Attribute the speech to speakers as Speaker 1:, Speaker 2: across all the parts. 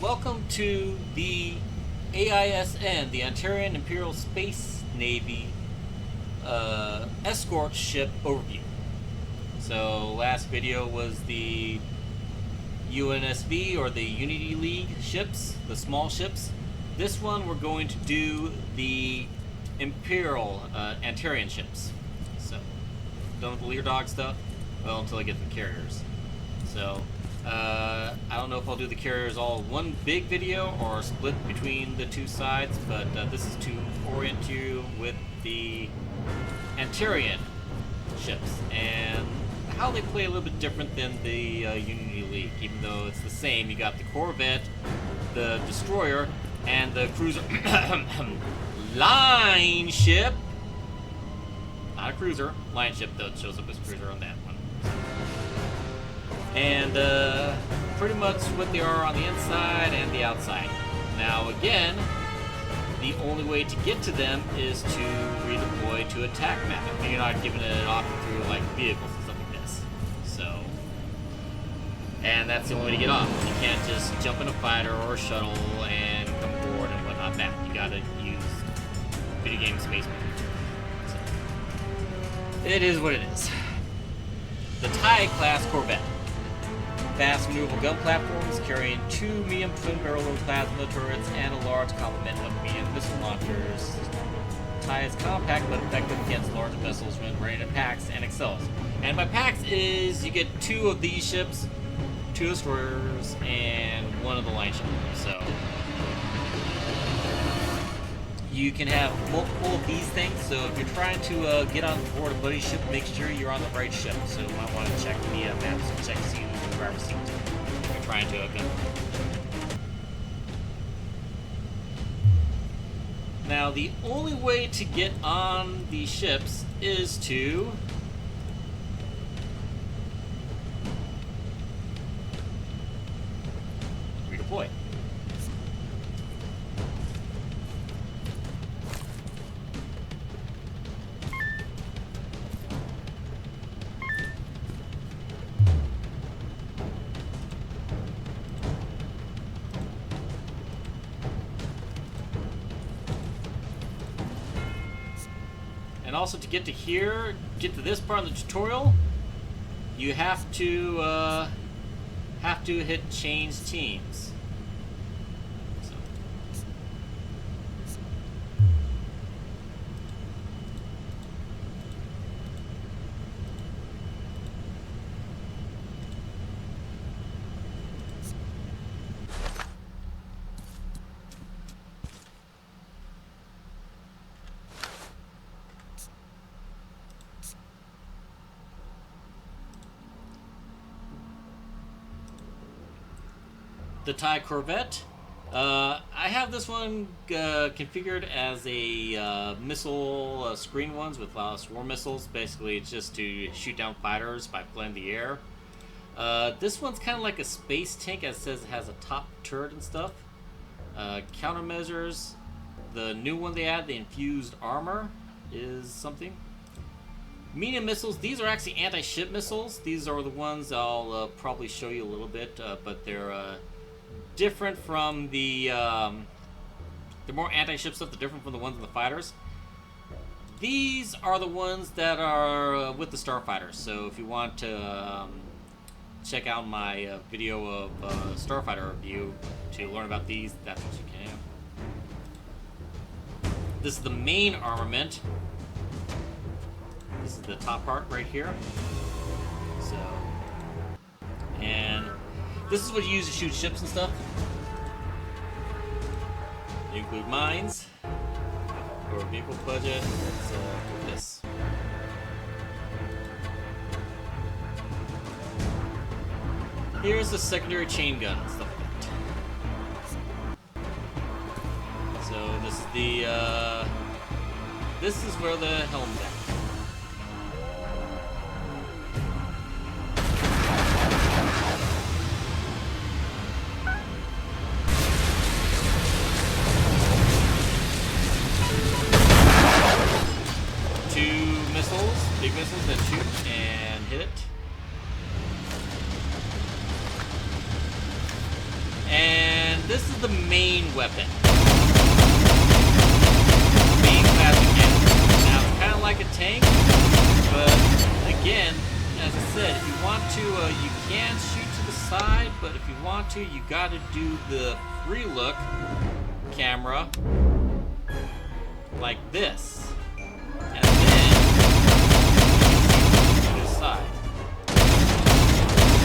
Speaker 1: welcome to the AISN, the Ontario Imperial Space Navy Escort ship overview. So last video was the UNSV, or the Unity League ships, the small ships. This one we're going to do the Imperial Antarian ships. So done with the leader dog stuff, well, until I get the carriers. So I don't know if I'll do the carriers all in one big video or split between the two sides, but this is to orient you with the Antarian ships and how they play a little bit different than the Unity League. Even though it's the same, you got the Corvette, the destroyer, and the cruiser Lineship. Not a cruiser, Lineship though, it shows up as cruiser on that one. And pretty much what they are on the inside and the outside. Now again, the only way to get to them is to redeploy to attack map. If you're not giving it an option through like vehicles and stuff like this. So, and that's the only way to get off. You can't just jump in a fighter or a shuttle and come forward and whatnot. Map. You gotta use video game space map. So, it is what it is. The Class Corvette. Fast maneuverable gun platforms carrying 2 medium twin-barrel plasma turrets and a large complement of medium missile launchers. Is compact but effective against larger vessels when rated in packs and excels. And by packs is you get 2 of these ships, 2 destroyers, and 1 of the line ships. So you can have multiple of these things. So if you're trying to get on board a buddy ship, make sure you're on the right ship. So you might want to check the maps and check to see who's in the driver's seat if you're trying to gun. Now the only way to get on these ships is to redeploy. And also to get to here, get to this part of the tutorial, you have to hit change teams. So. The Thai Corvette. I have this one configured as a missile screen ones with swarm missiles. Basically, it's just to shoot down fighters by flying the air. This one's kind of like a space tank, as it says it has a top turret and stuff. Countermeasures. The new one they add, the infused armor, is something. Medium missiles, these are actually anti-ship missiles. These are the ones I'll probably show you a little bit, but they're different from the they're more anti-ship stuff. They're different from the ones in the fighters. These are the ones that are with the starfighters. So if you want to check out my video of starfighter review to learn about these, that's what you can. This is the main armament. This is the top part right here. So, and this is what you use to shoot ships and stuff. You include mines, or vehicle budget. Let's do this. Here's the secondary chain gun and stuff like that. So this is the this is where the helm's at. Big missiles that shoot and hit it. And this is the main weapon. Main plasma cannon. Now it's kind of like a tank, but again, as I said, if you want to, you can shoot to the side, but if you want to, you got to do the free look camera like this. And then to the side.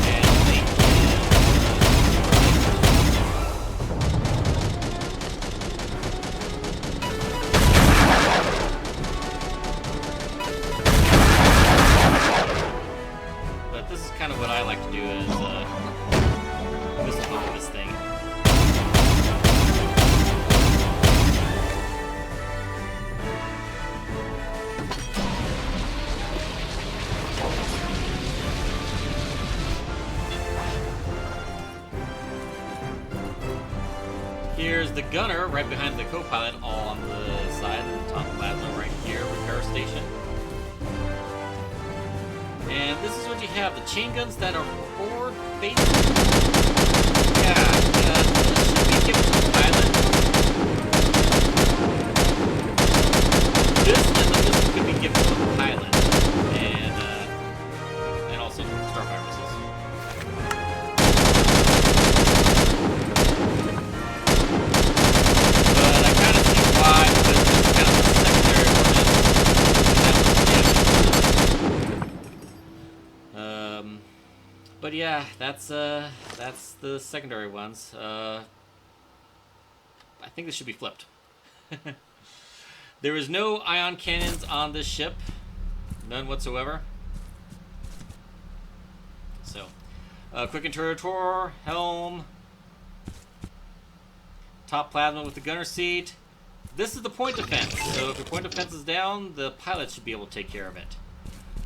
Speaker 1: And they But this is kind of what I like to do is whistle over this thing. Here's the gunner right behind the co-pilot, all on the side, the top plasma right here, repair station. And this is what you have, the chain guns that are forward facing. Yeah, this should be given to the pilot. This and then this could be given to the pilot. And also Starfire missiles. But I kind of see why, because it's kind of a secondary weapon. But yeah, that's the secondary ones. I think this should be flipped. There is no ion cannons on this ship, none whatsoever. So, quick interrogator, helm, top plasma with the gunner seat. This is the point defense. So if your point defense is down, the pilot should be able to take care of it.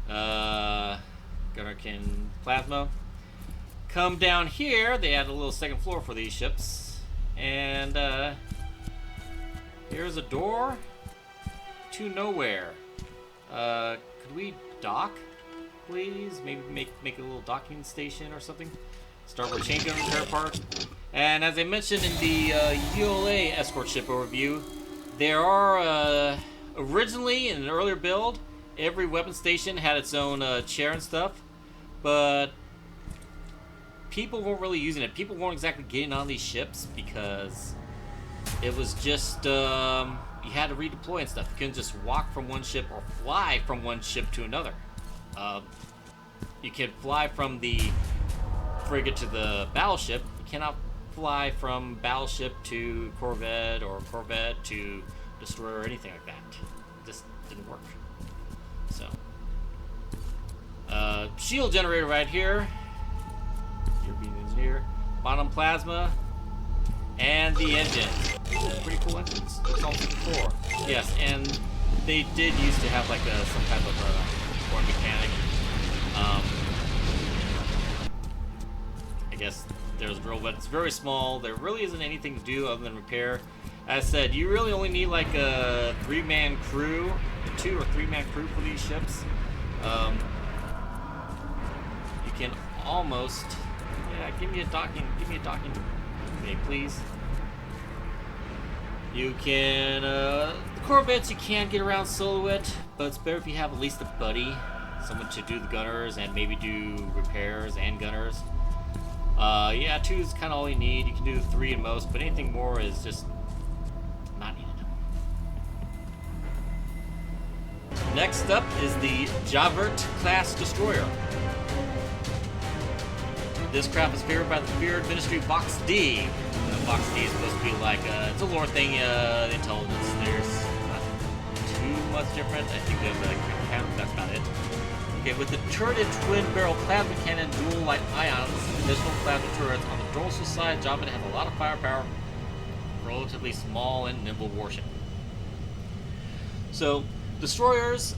Speaker 1: Gunner can plasma. Come down here, they add a little second floor for these ships. And here's a door to nowhere. Could we dock, please? Maybe make a little docking station or something. Start with chain gun repair part. And as I mentioned in the ULA escort ship overview, there are originally in an earlier build, every weapon station had its own chair and stuff, but people weren't really using it. People weren't exactly getting on these ships because it was just you had to redeploy and stuff. You couldn't just walk from one ship or fly from one ship to another. You can fly from the frigate to the battleship. You cannot fly from battleship to Corvette or Corvette to destroyer or anything like that. It just didn't work. So, shield generator right here. European engineer. Bottom plasma. And the engine. Pretty cool engines. It's all 54. Yes, and they did used to have like some type of born mechanic. I guess there's a drill, but it's very small. There really isn't anything to do other than repair. As said, you really only need like a 3-man crew, 2 or 3-man crew for these ships. You can almost, yeah, give me a docking, okay, please. You can, the Corvettes you can get around solo it, but it's better if you have at least a buddy, someone to do the gunners and maybe do repairs and gunners. Yeah, 2 is kind of all you need. You can do 3 at most, but anything more is just not needed. Next up is the Jarvet class destroyer. This craft is favored by the feared ministry Box D. Box D is supposed to be like it's a lore thing, intelligence. There's not too much different. I think there's like that's about it. Okay, with the turreted twin-barrel plasma cannon, dual light ions, additional plasma turrets on the dorsal side, Jarvet has a lot of firepower, relatively small and nimble warship. So, destroyers,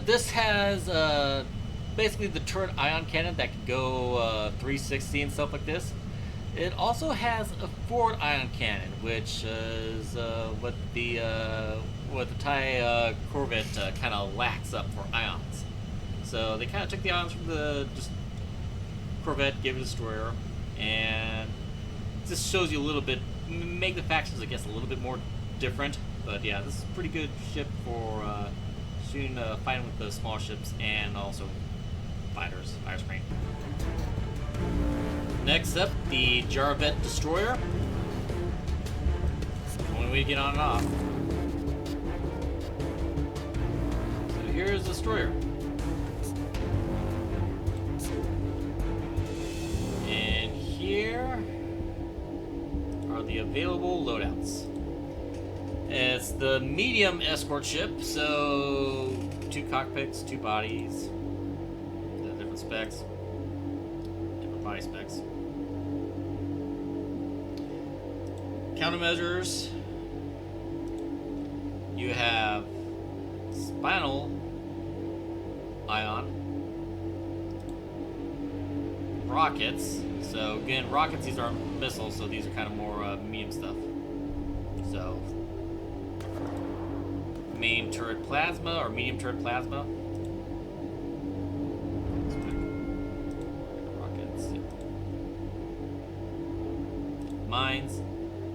Speaker 1: this has basically the turret ion cannon that can go 360 and stuff like this. It also has a forward ion cannon, which is what the Thai Corvette kind of lacks up for ions. So they kind of took the ions from the Corvette, gave it a destroyer, and this shows you a little bit make the factions, I guess, a little bit more different. But yeah, this is a pretty good ship for shooting, fighting with the small ships and also fighters, fire screen. Next up, the Jarvet destroyer. It's the only way to get on and off. So here's the destroyer. And here are the available loadouts. It's the medium escort ship, so 2 cockpits, 2 bodies, different specs, different body specs. Countermeasures. You have spinal ion, rockets. So again, rockets, these aren't missiles, so these are kind of more medium stuff. So main turret plasma or medium turret plasma. Rockets. Mines.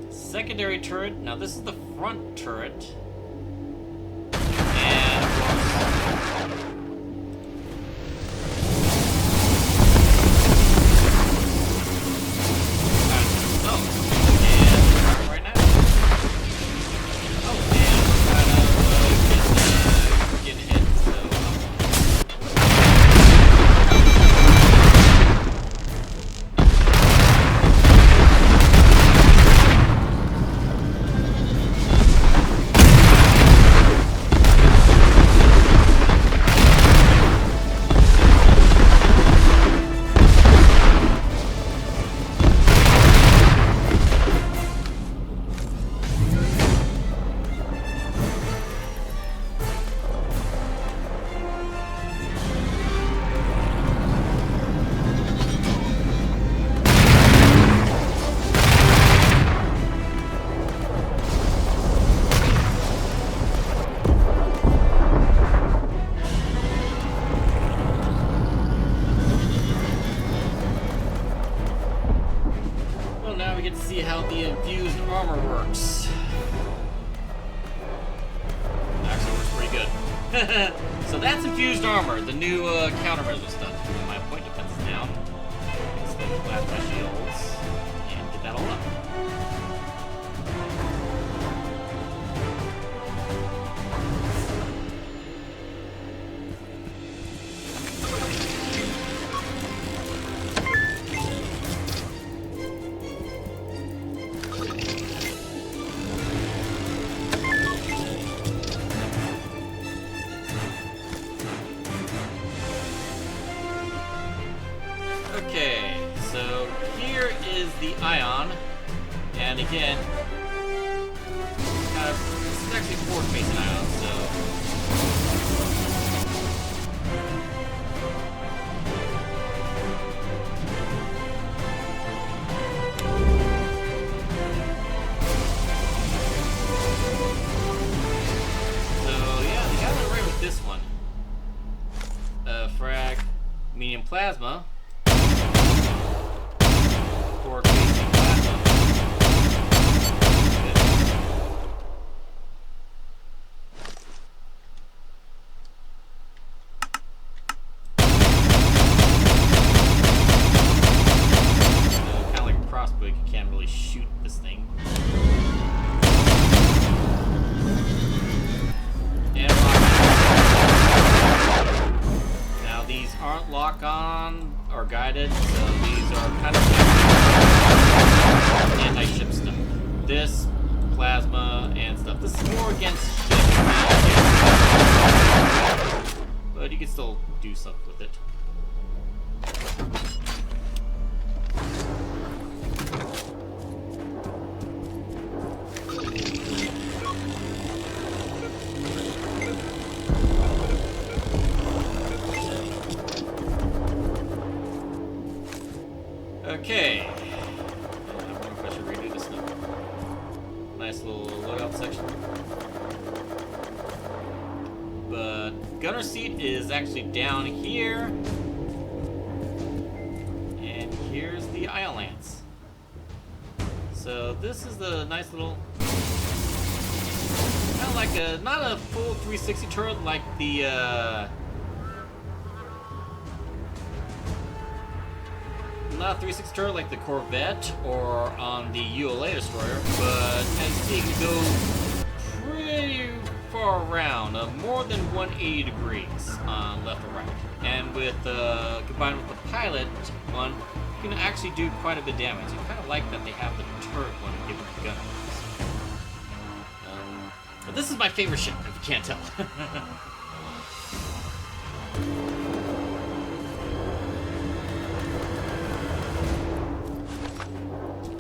Speaker 1: Secondary turret. Now this is the front turret. How the infused armor works. Actually works pretty good. So that's infused armor, the new countermeasure stuff. My point defense is down. Slowly blast my shields and get that all up. Okay, so here is the ion, and again, kind of, this is actually forward-facing ion, so yeah, they got it right with this one. Frag, medium plasma. Lock-on or guided, so these are kind of anti-ship stuff. This, plasma, and stuff. This is more against ships, but you can still do stuff with it. Okay. I wonder if I should redo this now. Nice little loadout section. But gunner seat is actually down here. And here's the ion lance. So this is the nice little, kind of like a, not a full 360 turret like the not a 360 turret like the Corvette or on the ULA destroyer, but as you see, it can go pretty far around, more than 180 degrees on left or right. And with combined with the pilot one, you can actually do quite a bit of damage. I kind of like that they have the turret one given the gun. But this is my favorite ship, if you can't tell.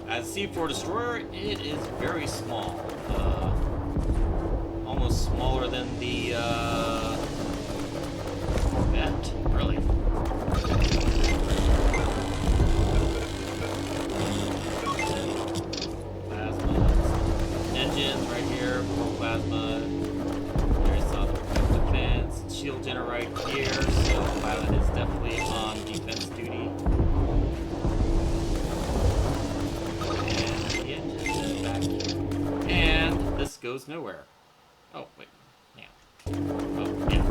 Speaker 1: As a C4 destroyer, it is very small. Almost smaller than the Corvette, really. Plasma. Engines right here, more plasma. There's some defense. Shield generator right here, so pilot is definitely on defense duty. Goes nowhere. Oh, wait. Yeah. Oh, yeah.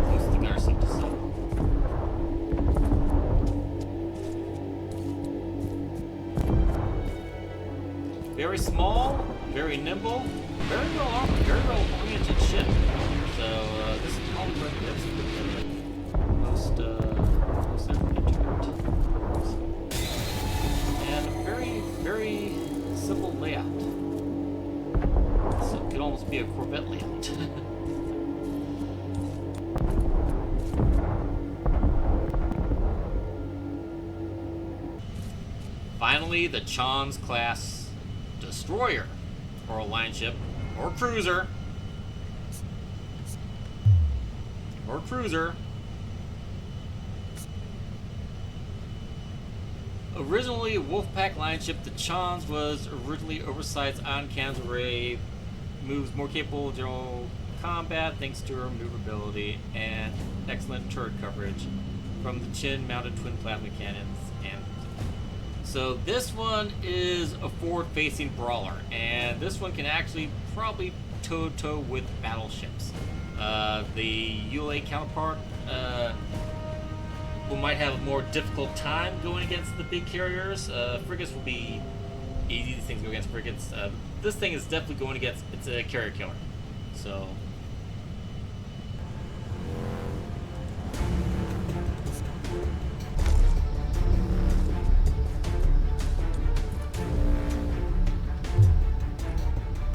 Speaker 1: Close the gunner seat to stop. Very small, very nimble, very well armored, very well oriented ship. So, this is probably what it is. Most everything turret. And very, very simple layout. So it could almost be a Corvette layout. Finally, the Chons class destroyer, or a line ship, or cruiser, Originally a Wolfpack line ship, the Chons was originally oversized on-cams array, moves more capable of general combat thanks to her maneuverability and excellent turret coverage from the chin-mounted twin plasma cannons. And so this one is a forward-facing brawler, and this one can actually probably toe-to-toe with battleships. The ULA counterpart we might have a more difficult time going against the big carriers. Frigates will be easy. These things go against frigates. This thing is definitely going against, it's a carrier killer. So.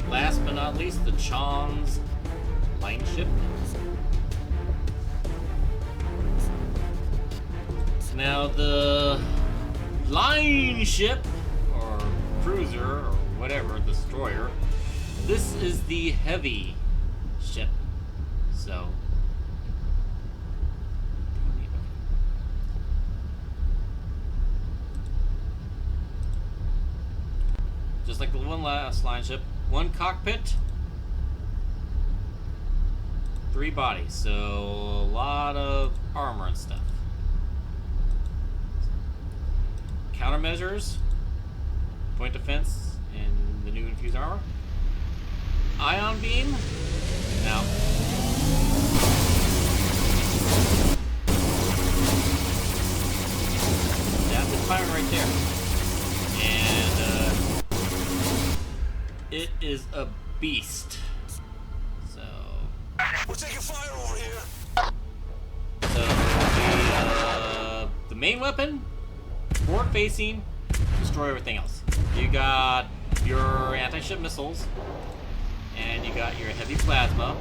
Speaker 1: Last but not least, the Chons line ship. Now the line ship, or cruiser, or whatever, destroyer, this is the heavy ship. So, just like the one last line ship, one cockpit, 3 bodies, so a lot of armor and stuff. Countermeasures, point defense, and the new infused armor. Ion beam. Now. That's the fire right there. And it is a beast. So.
Speaker 2: We're taking fire over here.
Speaker 1: So the main weapon. Forward-facing, destroy everything else. You got your anti-ship missiles, and you got your heavy plasma.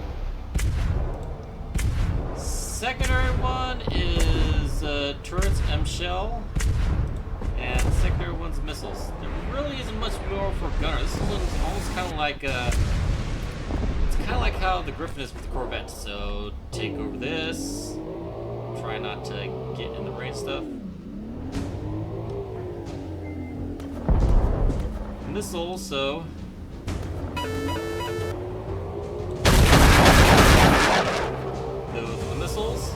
Speaker 1: Secondary one is turrets, M-shell, and the secondary one's missiles. There really isn't much more for gunner. This one's almost kind of like it's kind of like how the Griffin is with the Corvette. So take over this. Try not to get in the range stuff. Missile, so those are the missiles.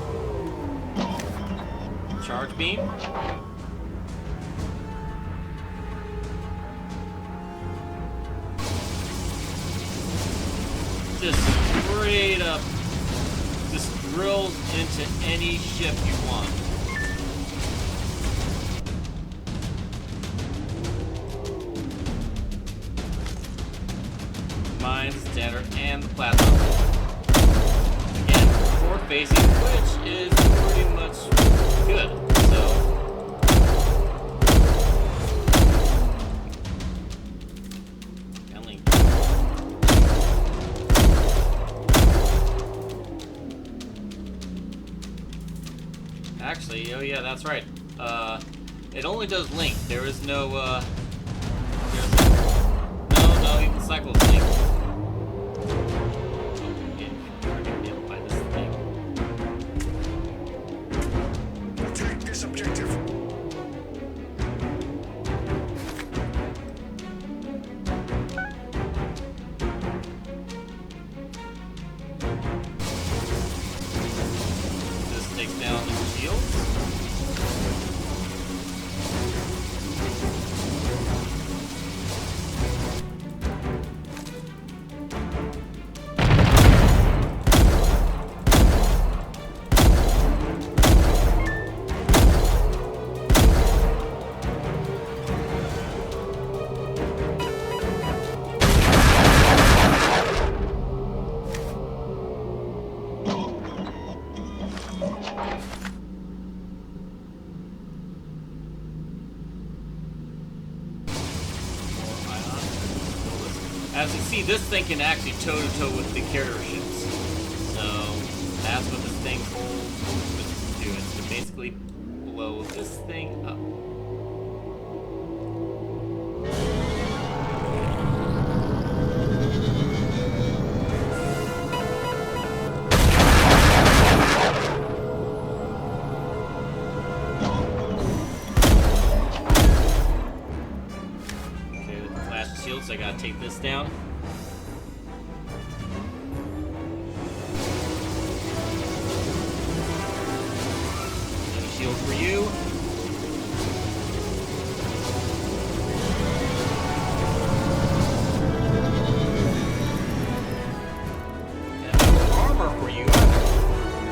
Speaker 1: Charge beam. just straight up just drills into any ship you want. Mine, standard, and the platform. Again, forward facing, which is pretty much good. So actually, oh yeah, that's right. It only does link. There is no, no, you can cycle the link. You're gonna be able to buy this thing.
Speaker 2: Take this objective.
Speaker 1: This takes down the shields. As you see, this thing can actually toe-to-toe with the carrier ships. So that's what this thing holds to do. It's to basically blow this thing up. Okay, with the flash shield, so I gotta take this down. Another shield for you. And no armor for you.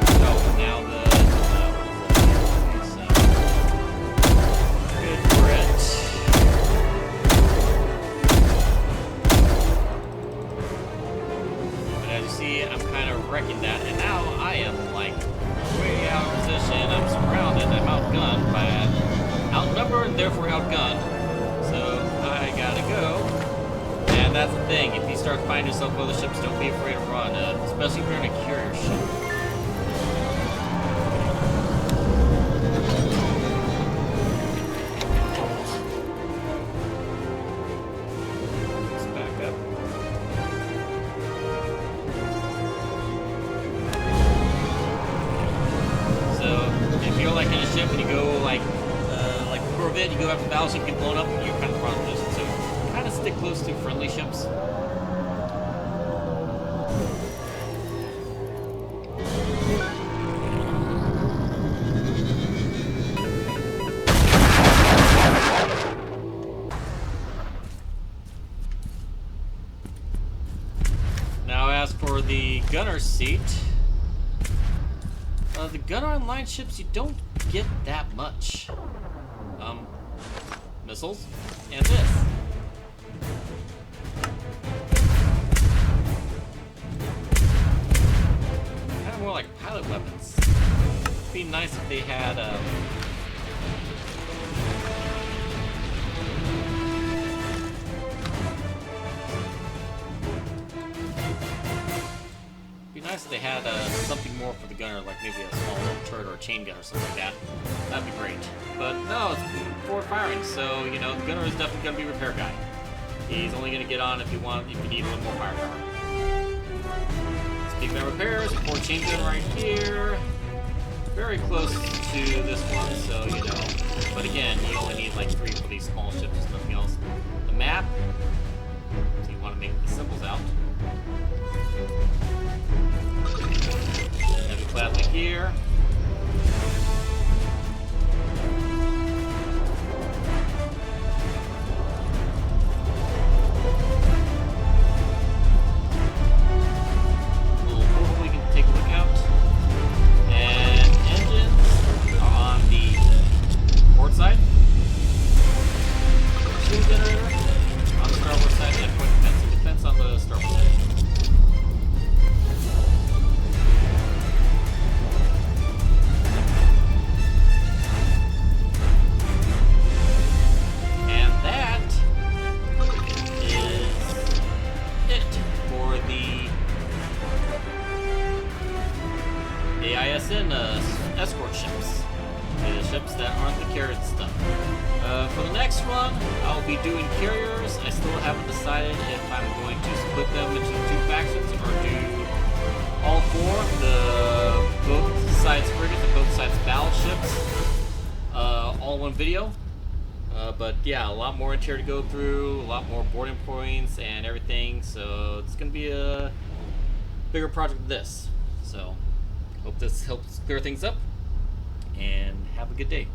Speaker 1: So now the good for it. But as you see, I'm kind of wrecking that, and now I am like way out of position. I'm surrounded. I'm outgunned outnumbered, and therefore outgunned. So I gotta go. And that's the thing. If you start finding yourself with other ships, don't be afraid to run, especially if you're in a carrier ship. Let's back up. So if you're like in a ship and you go like Corvette, you go after the battleship, get blown up, you're kind of front position. So kind of stick close to friendly ships. Now as for the gunner's seat, the gunner on line ships, you don't get that much. Missiles, and this. Kind of more like pilot weapons. It'd be nice if they had, nice if they had something more for the gunner, like maybe a small little turret or a chain gun or something like that. That'd be great. But no, it's forward firing, so you know the gunner is definitely going to be a repair guy. He's only going to get on if you need a little more firepower. Speaking of repairs, forward chain gun right here. Very close to this one, so you know. But again, you only need like 3 for these small ships, there's nothing else. The map, so you want to make the symbols out. Heavy plastic here. ships, I still haven't decided if I'm going to split them into 2 factions or do all 4, the both sides frigates and both sides battleships, all in one video. But yeah, a lot more interior to go through, a lot more boarding points and everything, so it's going to be a bigger project than this. So, hope this helps clear things up, and have a good day.